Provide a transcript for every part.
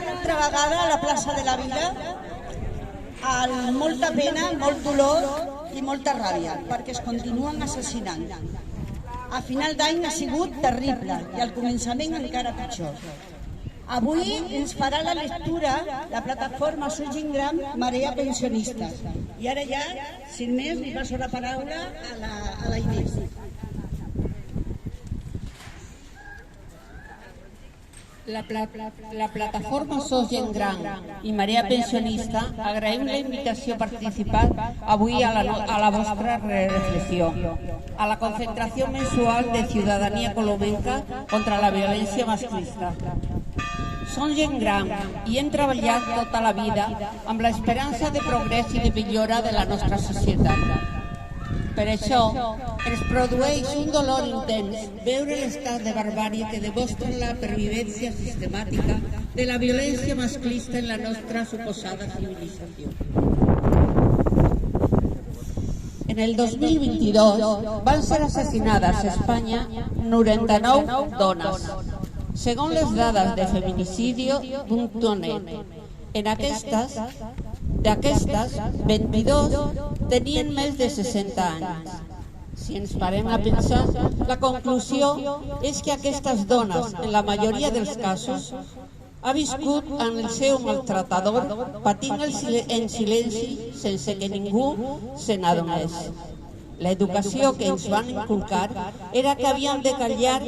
altra vegada a la plaça de la Vila, amb molta pena, molt dolor i molta ràbia, perquè es continuen assassinant. A final d'any ha sigut terrible i al començament encara pitjor. Avui ens farà la lectura la plataforma Sos Gent Gran Marea Pensionistes. I ara ja, sin més, li passo la paraula a la Inés. La plataforma Sos Gent Gran i Marea Pensionista agraïm la invitació a participar avui a la vostra reflexió, a la concentració mensual de ciutadania colomenca contra la violència masclista. Som gent gran i hem treballat tota la vida amb l'esperança de progrés i de millora de la nostra societat. Per això, ens produeix un dolor intens veure l'estat de barbàrie que demostra la pervivència sistemàtica de la violència masclista en la nostra suposada civilització. En el 2022 van ser assassinades a Espanya 99 dones, segons les dades de feminicidio.net. D'aquestes, 22 tenien més de 60 anys. Si ens parem a pensar, la conclusió és que aquestes dones, en la majoria dels casos, ha viscut amb el seu maltratador, patint en silenci sense que ningú se n'adonés. L'educació que ens van inculcar era que havien de callar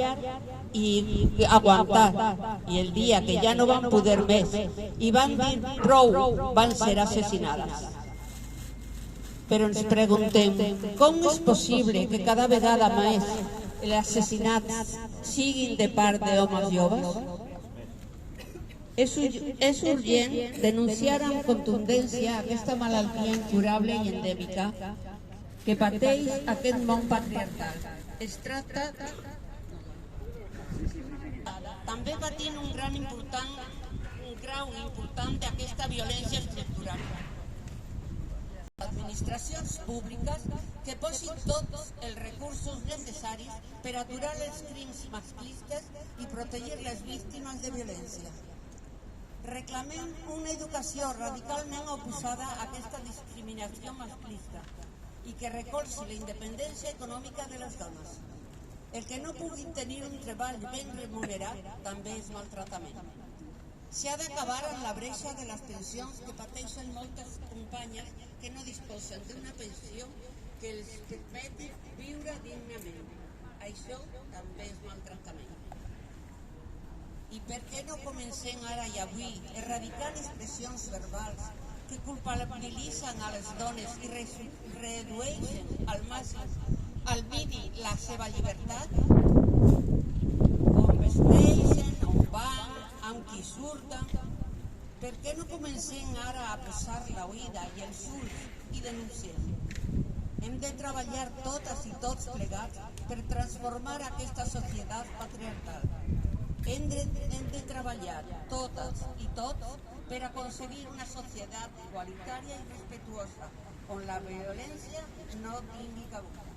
i aguantar, i el dia que ja no van poder més i van dir prou, van ser assassinades. Però ens preguntem, com és possible que cada vegada més els assassinats siguin de part d'homes joves? És urgent denunciar amb contundència aquesta malaltia incurable i endèmica que pateix aquest món patriarcal. Es tracta també patint un grau important d'aquesta violència estructural. Administracions públiques que posin tots els recursos necessaris per aturar els crims masclistes i protegir les víctimes de violència. Reclamem una educació radicalment oposada a aquesta discriminació masclista i que recolzi la independència econòmica de les dones. El que no pugui tenir un treball ben remunerat també és maltratament. S'ha d'acabar amb la bretxa de les pensions que pateixen moltes companyes que no disposen d'una pensió que els permeti viure dignament. Això també és maltratament. I per què no comencem ara i avui erradicant expressions verbals que culpabilitzen a les dones i redueixen al màxim, al mínim, la seva llibertat? On vesteixen, on van, amb qui surten? Per què no comencem ara a posar l'oïda i els ulls i denunciem? Hem de treballar totes i tots plegats per transformar aquesta societat patriarcal. Hem de treballar totes i tots per aconseguir una societat igualitària i respetuosa, on la violència no tingui cabuda.